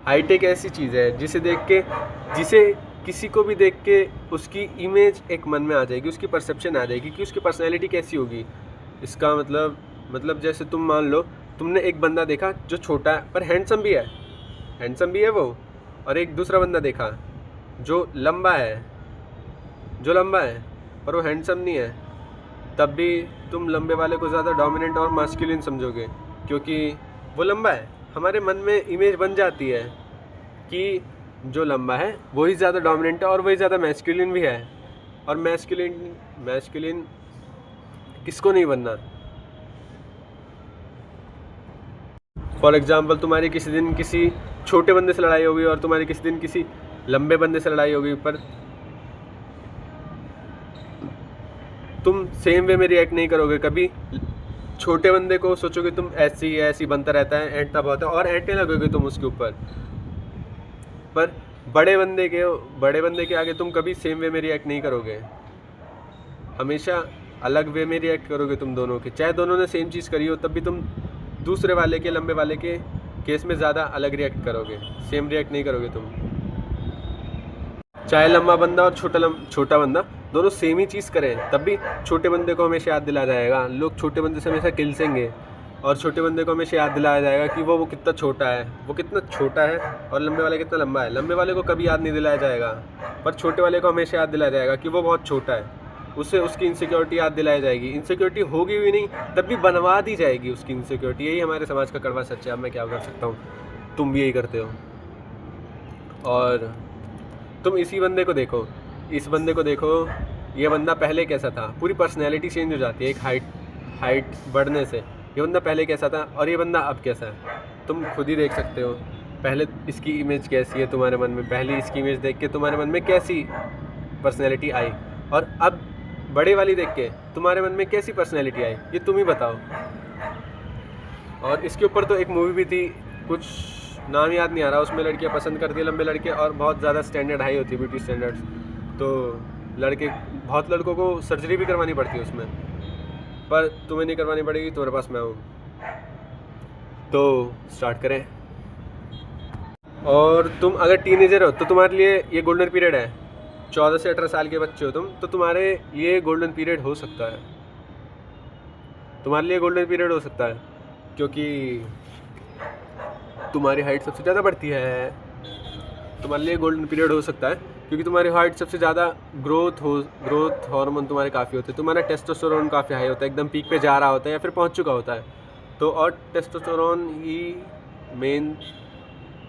Height एक ऐसी चीज़ है जिसे किसी को भी देख के उसकी इमेज एक मन में आ जाएगी, उसकी परसेप्शन आ जाएगी कि उसकी पर्सनैलिटी कैसी होगी। इसका मतलब जैसे तुम मान लो तुमने एक बंदा देखा जो छोटा है पर हैंडसम भी है वो, और एक दूसरा बंदा देखा जो लंबा है पर वो हैंडसम नहीं है, तब भी तुम लंबे वाले को ज़्यादा डोमिनेंट और मास्कुलिन समझोगे क्योंकि वो लंबा है। हमारे मन में इमेज बन जाती है कि जो लंबा है वही ज़्यादा डोमिनेंट है और वही ज़्यादा मैस्कुलिन भी है। और मैस्कुलिन किसको नहीं बनना। फॉर एग्जाम्पल तुम्हारी किसी दिन किसी छोटे बंदे से लड़ाई होगी और तुम्हारी किसी दिन किसी लंबे बंदे से लड़ाई होगी, पर तुम सेम वे में रिएक्ट नहीं करोगे। कभी छोटे बंदे को सोचोगे तुम ऐसी बनता रहता है, ऐंठता बहुत है, और ऐंठने लगोगे तुम उसके ऊपर। पर बड़े बंदे के आगे तुम कभी सेम वे में रिएक्ट नहीं करोगे, हमेशा अलग वे में रिएक्ट करोगे तुम दोनों के। चाहे दोनों ने सेम चीज़ करी हो तब भी तुम दूसरे वाले के, लंबे वाले के केस में ज़्यादा अलग रिएक्ट करोगे, सेम रिएक्ट नहीं करोगे तुम। चाहे लंबा बंदा और छोटा बंदा दोनों सेम ही चीज़ करें तब भी छोटे बंदे को हमेशा याद दिलाया जाएगा। लोग छोटे बंदे से हमेशा किलसेंगे और छोटे बंदे को हमेशा याद दिलाया जाएगा कि वो कितना छोटा है, और लंबे वाले कितना लंबा है। लंबे वाले को कभी याद नहीं दिलाया जाएगा, पर छोटे वाले को हमेशा याद दिलाया जाएगा कि वो बहुत छोटा है। उससे उसकी इनसिक्योरिटी याद दिलाई जाएगी। इनसिक्योरिटी होगी भी नहीं तब भी बनवा दी जाएगी उसकी इनसिक्योरिटी। यही हमारे समाज का कड़वा सच है। अब मैं क्या कर सकता हूँ, तुम भी यही करते हो। और तुम इस बंदे को देखो, ये बंदा पहले कैसा था, पूरी पर्सनैलिटी चेंज हो जाती है एक हाइट बढ़ने से। ये बंदा पहले कैसा था और ये बंदा अब कैसा है, तुम खुद ही देख सकते हो। पहले इसकी इमेज कैसी है तुम्हारे मन में, पहले इसकी इमेज देख के तुम्हारे मन में कैसी पर्सनैलिटी आई, और अब बड़े वाली देख के तुम्हारे मन में कैसी पर्सनैलिटी आई, ये तुम ही बताओ। और इसके ऊपर तो एक मूवी भी थी, कुछ नाम याद नहीं आ रहा, उसमें लड़कियां पसंद करती है लंबे लड़के और बहुत ज़्यादा स्टैंडर्ड हाई होती है ब्यूटी स्टैंडर्ड्स, तो बहुत लड़कों को सर्जरी भी करवानी पड़ती है उसमें, पर तुम्हें नहीं करवानी पड़ेगी, तुम्हारे पास मैं हूँ। तो स्टार्ट करें। और तुम अगर टीनेजर हो तो तुम्हारे लिए ये गोल्डन पीरियड है। 14 से 18 साल के बच्चे हो तुम, तो तुम्हारे लिए गोल्डन पीरियड हो सकता है, क्योंकि तुम्हारी हाइट सबसे ज़्यादा बढ़ती है। तुम्हारे लिए गोल्डन पीरियड हो सकता है क्योंकि तुम्हारी हाइट सबसे ज़्यादा ग्रोथ हार्मोन तुम्हारे काफ़ी होते हैं, तुम्हारा टेस्टोस्टेरोन काफ़ी हाई होता है, एकदम पीक पे जा रहा होता है या फिर पहुंच चुका होता है। तो और टेस्टोस्टेरोन ही मेन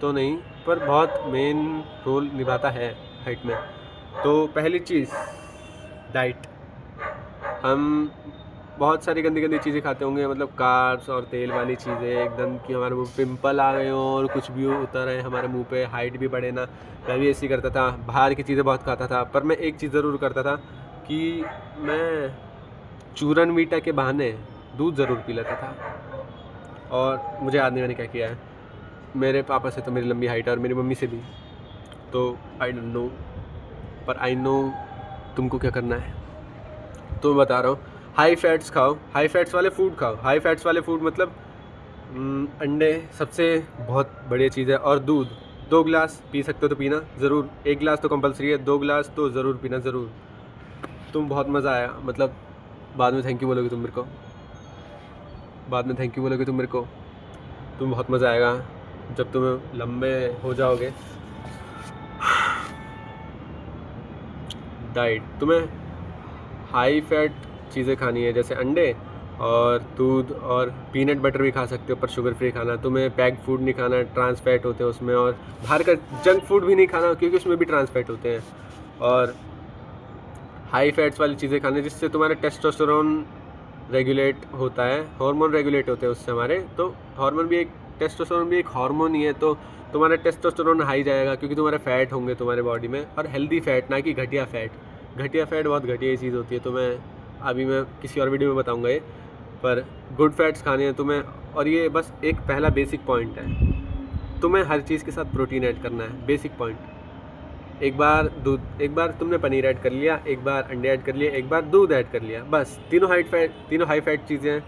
तो नहीं पर बहुत मेन रोल निभाता है हाइट में। तो पहली चीज़ डाइट। हम बहुत सारी गंदी चीज़ें खाते होंगे, मतलब कार्ब्स और तेल वाली चीज़ें, एकदम कि हमारे मुँह पिंपल आ गए हों और कुछ भी उतर रहे हमारे मुंह पे, हाइट भी बढ़े ना। मैं भी ऐसे ही करता था, बाहर की चीज़ें बहुत खाता था, पर मैं एक चीज़ ज़रूर करता था कि मैं चूरन मीठा के बहाने दूध ज़रूर पी लेता था। और मुझे याद नहीं मैंने क्या किया है, मेरे पापा से तो मेरी लंबी हाइट है और मेरी मम्मी से भी, तो आई डोंट नो, पर आई नो तुमको क्या करना है। तो मैं बता रहा हूँ, हाई फैट्स खाओ, हाई फैट्स वाले फूड खाओ। हाई फैट्स वाले फूड मतलब अंडे सबसे बहुत बढ़िया चीज़ है, और दूध 2 गिलास पी सकते हो तो पीना ज़रूर, 1 गिलास तो कंपलसरी है, 2 गिलास तो ज़रूर पीना ज़रूर। तुम बहुत मज़ा आया, मतलब बाद में थैंक यू बोलोगे तुम मेरे को, तुम बहुत मज़ा आएगा जब तुम लंबे हो जाओगे। डाइट, तुम्हें हाई फैट चीज़ें खानी है, जैसे अंडे और दूध और पीनट बटर भी खा सकते हो, पर शुगर फ्री खाना। तुम्हें पैक्ड फूड नहीं खाना, ट्रांस फैट होते हैं उसमें, और बाहर का जंक फूड भी नहीं खाना क्योंकि उसमें भी ट्रांस फैट होते हैं। और हाई फैट्स वाली चीज़ें खानी जिससे तुम्हारा टेस्टोस्टेरोन रेगुलेट होता है, हार्मोन रेगुलेट होते हैं उससे हमारे। तो टेस्टोस्टेरोन भी एक हार्मोन ही है, तो तुम्हारा टेस्टोस्टेरोन हाई जाएगा क्योंकि तुम्हारे फैट होंगे तुम्हारे बॉडी में, और हेल्दी फैट, ना कि घटिया फैट। घटिया फैट बहुत घटिया चीज़ होती है, तो मैं किसी और वीडियो में बताऊंगा ये, पर गुड फैट्स खाने हैं तुम्हें। और ये बस एक पहला बेसिक पॉइंट है, तुम्हें हर चीज़ के साथ प्रोटीन ऐड करना है, बेसिक पॉइंट। एक बार तुमने पनीर ऐड कर लिया, एक बार अंडे ऐड कर लिए, एक बार दूध ऐड कर लिया, बस तीनों हाई फैट चीज़ें हैं।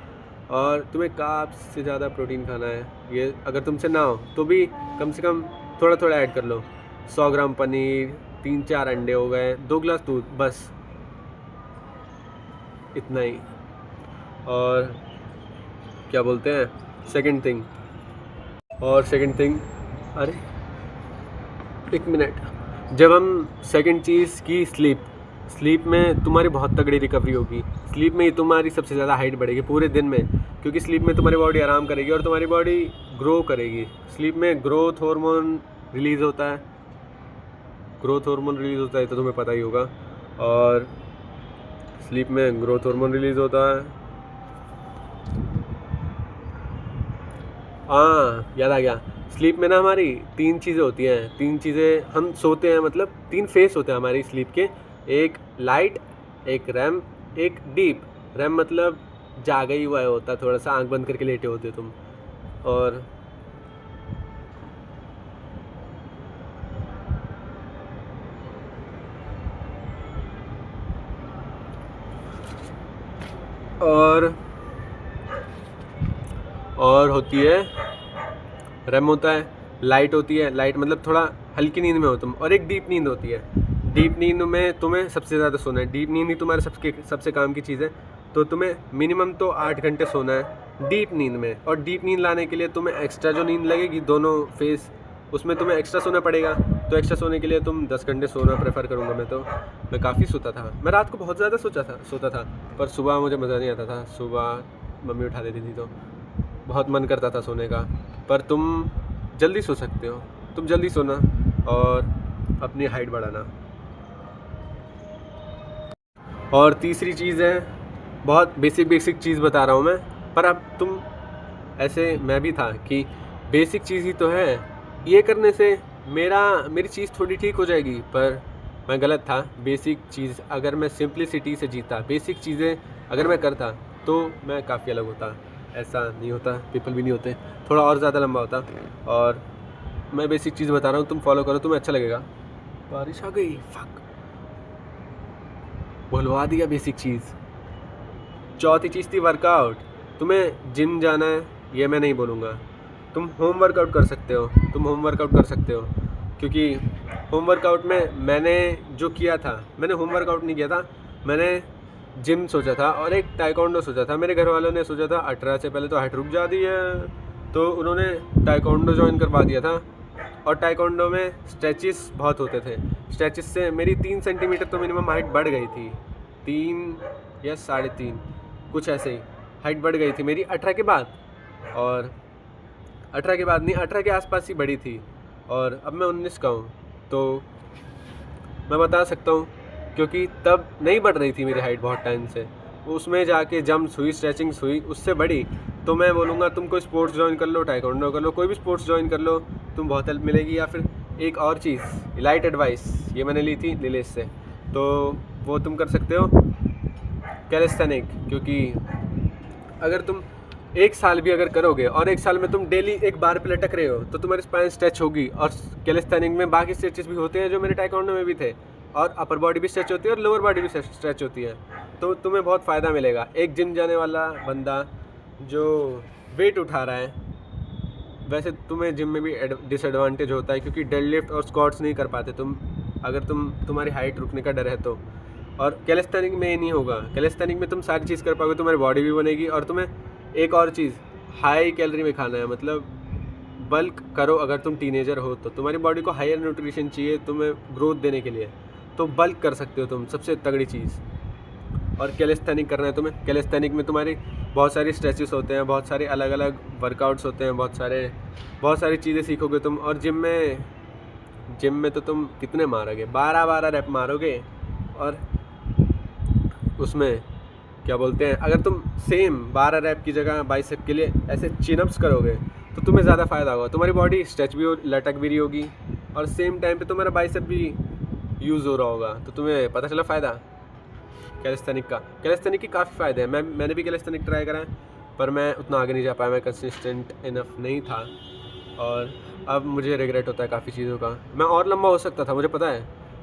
और तुम्हें कार्ब्स से ज़्यादा प्रोटीन खाना है। ये अगर तुमसे ना हो तो भी कम से कम थोड़ा थोड़ा ऐड कर लो। 100 ग्राम पनीर, 3-4 अंडे हो गए, 2 गिलास दूध, बस इतना ही। और क्या बोलते हैं सेकंड थिंग, अरे एक मिनट, जब हम सेकंड चीज़ की स्लीप में तुम्हारी बहुत तगड़ी रिकवरी होगी। स्लीप में ही तुम्हारी सबसे ज़्यादा हाइट बढ़ेगी पूरे दिन में, क्योंकि स्लीप में तुम्हारी बॉडी आराम करेगी और तुम्हारी बॉडी ग्रो करेगी। स्लीप में ग्रोथ हार्मोन रिलीज़ होता है, तो तुम्हें पता ही होगा। और स्लीप में ग्रोथ हार्मोन रिलीज़ होता है। हाँ याद आ गया, स्लीप में ना हमारी 3 चीज़ें होती हैं। 3 चीज़ें, हम सोते हैं मतलब 3 फेस होते हैं हमारी स्लीप के, एक लाइट, एक रैम, एक डीप। रैम मतलब जागा ही हुआ होता है, थोड़ा सा आंख बंद करके लेटे होते हो तुम। और होती है रैम, होता है लाइट, होती है लाइट मतलब थोड़ा हल्की नींद में हो तुम, और एक डीप नींद होती है। डीप नींद में तुम्हें सबसे ज़्यादा सोना है। डीप नींद ही तुम्हारे सबसे काम की चीज़ है, तो तुम्हें मिनिमम तो 8 घंटे सोना है डीप नींद में। और डीप नींद लाने के लिए तुम्हें एक्स्ट्रा जो नींद लगेगी दोनों फेस, उसमें तुम्हें एक्स्ट्रा सोना पड़ेगा। तो एक्स्ट्रा सोने के लिए तुम 10 घंटे सोना प्रेफर करूँगा मैं काफ़ी सोता था। मैं रात को बहुत ज़्यादा सोता था, पर सुबह मुझे मज़ा नहीं आता था। सुबह मम्मी उठा देती थी तो बहुत मन करता था सोने का। पर तुम जल्दी सो सकते हो, तुम जल्दी सोना और अपनी हाइट बढ़ाना। और तीसरी चीज़ है, बहुत बेसिक चीज़ बता रहा हूँ मैं, पर अब तुम ऐसे, मैं भी था कि बेसिक चीज़ ही तो है, ये करने से मेरी चीज़ थोड़ी ठीक हो जाएगी, पर मैं गलत था। बेसिक चीज़ अगर मैं सिंप्लिसिटी से जीता, बेसिक चीज़ें अगर मैं करता तो मैं काफ़ी अलग होता। ऐसा नहीं होता, पीपल भी नहीं होते, थोड़ा और ज़्यादा लंबा होता। और मैं बेसिक चीज़ बता रहा हूँ, तुम फॉलो करो, तुम्हें अच्छा लगेगा। बारिश आ गई, फक, भुलवा दिया बेसिक चीज़। चौथी चीज़ थी वर्कआउट। तुम्हें जिम जाना है ये मैं नहीं बोलूँगा, तुम होम वर्कआउट कर सकते हो। क्योंकि होम वर्कआउट में मैंने जो किया था, मैंने होम वर्कआउट नहीं किया था, मैंने जिम सोचा था और एक टाइकोंडो सोचा था। मेरे घर वालों ने सोचा था 18 से पहले तो हाइट रुक जाती है, तो उन्होंने टाइकोंडो ज्वाइन करवा दिया था। और टाइकोंडो में स्ट्रेचिस बहुत होते थे, स्ट्रेचिस से मेरी 3 सेंटीमीटर तो मिनिमम हाइट बढ़ गई थी। 3 या 3.5 कुछ ऐसे ही हाइट बढ़ गई थी मेरी 18 के बाद। और 18 के बाद नहीं, 18 के आसपास ही बढ़ी थी। और अब मैं 19 का हूँ, तो मैं बता सकता हूँ, क्योंकि तब नहीं बढ़ रही थी मेरी हाइट बहुत टाइम से। उसमें जाके जंप्स हुई, स्ट्रेचिंग्स हुई, उससे बढ़ी। तो मैं बोलूँगा तुम कोई स्पोर्ट्स ज्वाइन कर लो, टाइकोंडो कर लो, कोई भी स्पोर्ट्स ज्वाइन कर लो, तुम बहुत हेल्प मिलेगी। या फिर एक और चीज़, लाइट एडवाइस, ये मैंने ली थी नीलेश से, तो वो तुम कर सकते हो कैलिस्थेनिक। क्योंकि अगर तुम 1 साल भी अगर करोगे और 1 साल में तुम डेली एक बार पे लटक रहे हो, तो तुम्हारी स्पाइन स्ट्रेच होगी। और कैलिस्थेनिक में बाकी स्ट्रेचेस भी होते हैं जो मेरे टाइकोंडो में भी थे, और अपर बॉडी भी स्ट्रेच होती है और लोअर बॉडी भी स्ट्रेच होती है, तो तुम्हें बहुत फ़ायदा मिलेगा। एक जिम जाने वाला बंदा जो वेट उठा रहा है, वैसे तुम्हें जिम में भी डिसएडवांटेज होता है, क्योंकि डेड लिफ्ट और स्क्वाट्स नहीं कर पाते तुम, अगर तुम्हारी हाइट रुकने का डर है तो। और कैलिस्थेनिक में ये नहीं होगा, कैलिस्थेनिक में तुम सारी चीज़ कर पाओगे, तुम्हारी बॉडी भी बनेगी। और तुम्हें एक और चीज़, हाई कैलोरी में खाना है, मतलब बल्क करो। अगर तुम टीनेजर हो तो तुम्हारी बॉडी को हायर न्यूट्रिशन चाहिए तुम्हें ग्रोथ देने के लिए, तो बल्क कर सकते हो तुम, सबसे तगड़ी चीज़। और कैलिस्थेनिक करना है तुम्हें, कैलिस्थेनिक में तुम्हारी बहुत सारी स्ट्रेचेस होते हैं, बहुत सारे अलग अलग वर्कआउट्स होते हैं, बहुत सारी चीज़ें सीखोगे तुम। और जिम में तो तुम कितने मारोगे, 12 रैप मारोगे। और उसमें क्या बोलते हैं, अगर तुम सेम 12 रैप की जगह बाइसेप के लिए ऐसे चिनअप्स करोगे तो तुम्हें ज़्यादा फ़ायदा होगा। तुम्हारी बॉडी स्ट्रेच भी लटक भी रही होगी, और सेम टाइम पे तुम्हारा बाइसेप भी यूज़ हो रहा होगा, तो तुम्हें पता चला फ़ायदा कैलिस्थेनिक की काफ़ी फ़ायदे हैं। मैंने भी कैलिस्थेनिक ट्राई करा है, पर मैं उतना आगे नहीं जा पाया, मैं कंसिस्टेंट इनफ नहीं था। और अब मुझे रिग्रेट होता है काफ़ी चीज़ों का। मैं और लंबा हो सकता था, मुझे पता है,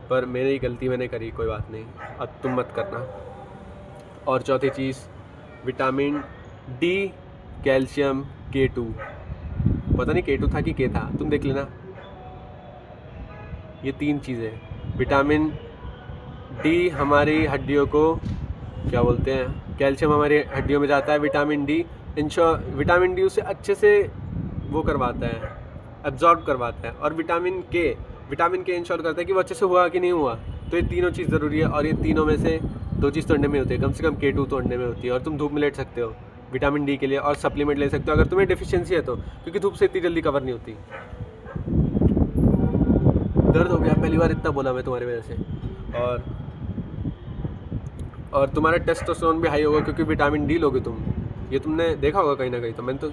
पर मेरी गलती मैंने करी, कोई बात नहीं, अब तुम मत करना। और चौथी चीज़, विटामिन डी, कैल्शियम, K2, पता नहीं K2 था कि K था, तुम देख लेना। ये 3 चीज़ें। विटामिन डी हमारी हड्डियों को क्या बोलते हैं, कैल्शियम हमारी हड्डियों में जाता है। विटामिन डी उसे अच्छे से वो करवाता है, एब्जॉर्ब करवाता है। और विटामिन के इंश्योर करता है कि वो अच्छे से हुआ कि नहीं हुआ। तो ये तीनों चीज़ ज़रूरी है, और ये तीनों में से 2 चीज़ तो अंडे में होती है, कम से कम K2 तो अंडे में होती है। और तुम धूप में लेट सकते हो विटामिन डी के लिए, और सप्लीमेंट ले सकते हो अगर तुम्हें डेफिशिएंसी है तो, क्योंकि धूप से इतनी जल्दी कवर नहीं होती। दर्द हो गया, पहली बार इतना बोला मैं तुम्हारी वजह से। और तुम्हारा टेस्टोस्टेरोन भी हाई होगा क्योंकि विटामिन डी लोगे तुम। ये तुमने देखा होगा कहीं ना कहीं, तो मैंने तो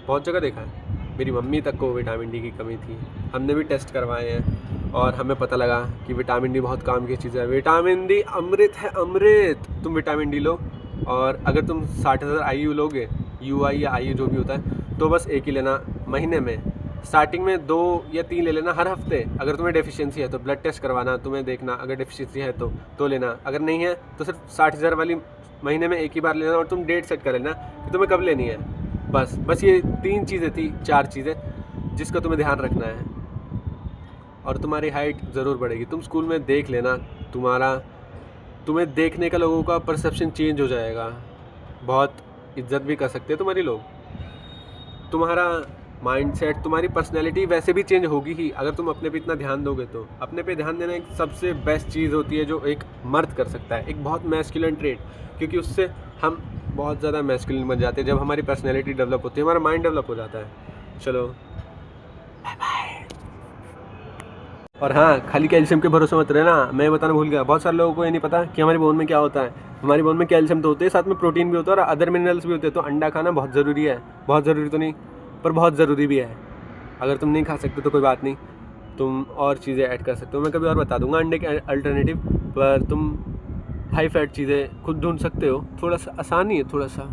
बहुत जगह देखा है। मेरी मम्मी तक को विटामिन डी की कमी थी, हमने भी टेस्ट करवाए हैं और हमें पता लगा कि विटामिन डी बहुत काम की चीज़ है। विटामिन डी अमृत है, अमृत। तुम विटामिन डी लो, और अगर तुम 60,000 IU लोगे, UI या IU जो भी होता है, तो बस एक ही लेना महीने में। स्टार्टिंग में 2 या 3 ले लेना हर हफ्ते। अगर तुम्हें डेफिशिएंसी है तो ब्लड टेस्ट करवाना, तुम्हें देखना अगर डेफिशिएंसी है तो लेना, अगर नहीं है तो सिर्फ 60,000 वाली महीने में एक ही बार लेना। और तुम डेट सेट कर लेना कि तुम्हें कब लेनी है। बस ये 3 चीज़ें थी, 4 चीज़ें जिसका तुम्हें ध्यान रखना है, और तुम्हारी हाइट ज़रूर बढ़ेगी। तुम स्कूल में देख लेना, तुम्हें देखने का लोगों का परसेप्शन चेंज हो जाएगा। बहुत इज्जत भी कर सकते हैं तुम्हारी लोग। तुम्हारा माइंडसेट, तुम्हारी पर्सनैलिटी वैसे भी चेंज होगी ही अगर तुम अपने पे इतना ध्यान दोगे तो। अपने पे ध्यान देना एक सबसे बेस्ट चीज़ होती है जो एक मर्द कर सकता है, एक बहुत मैस्कुलिन ट्रेट, क्योंकि उससे हम बहुत ज़्यादा मैस्कुलिन बन जाते हैं। जब हमारी पर्सनैलिटी डेवलप होती है, हमारा माइंड डेवलप हो जाता है। चलो बाय बाय। और हाँ, खाली कैल्शियम के भरोसे मत रहना, मैं बताना भूल गया। बहुत सारे लोगों को ये नहीं पता कि हमारी बोन में क्या होता है। हमारी बोन में कैल्शियम तो होते हैं, साथ में प्रोटीन भी होता है और अदर मिनरल्स भी होते हैं। तो अंडा खाना बहुत ज़रूरी है, बहुत ज़रूरी तो नहीं पर बहुत ज़रूरी भी है। अगर तुम नहीं खा सकते तो कोई बात नहीं, तुम और चीज़ें ऐड कर सकते हो। मैं कभी और बता दूंगा अंडे के अल्टरनेटिव, पर तुम हाई फैट चीज़ें खुद ढूंढ सकते हो। थोड़ा सा आसानी है, थोड़ा सा,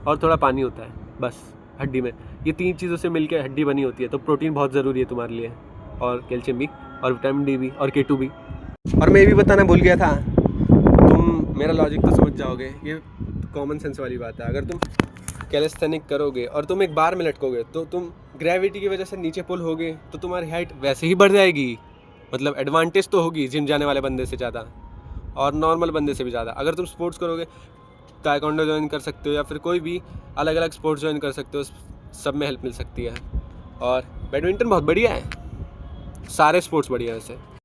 और थोड़ा पानी होता है बस हड्डी में। ये 3 चीज़ों से मिलकर हड्डी बनी होती है। तो प्रोटीन बहुत ज़रूरी है तुम्हारे लिए, और कैल्शियम भी, और विटामिन डी भी, और K2 भी। और मैं ये भी बताना भूल गया था, तुम मेरा लॉजिक तो समझ जाओगे, ये कॉमन सेंस वाली बात है। अगर तुम कैलिस्थेनिक करोगे और तुम एक बार में लटकोगे तो तुम ग्रेविटी की वजह से नीचे पुल होगे, तो तुम्हारी हाइट वैसे ही बढ़ जाएगी। मतलब एडवांटेज तो होगी जिम जाने वाले बंदे से ज़्यादा, और नॉर्मल बंदे से भी ज़्यादा। अगर तुम स्पोर्ट्स करोगे, ताइक्वांडो ज्वाइन कर सकते हो या फिर कोई भी अलग अलग स्पोर्ट्स ज्वाइन कर सकते हो, सब में हेल्प मिल सकती है। और बैडमिंटन बहुत बढ़िया है, सारे स्पोर्ट्स बढ़िया है वैसे।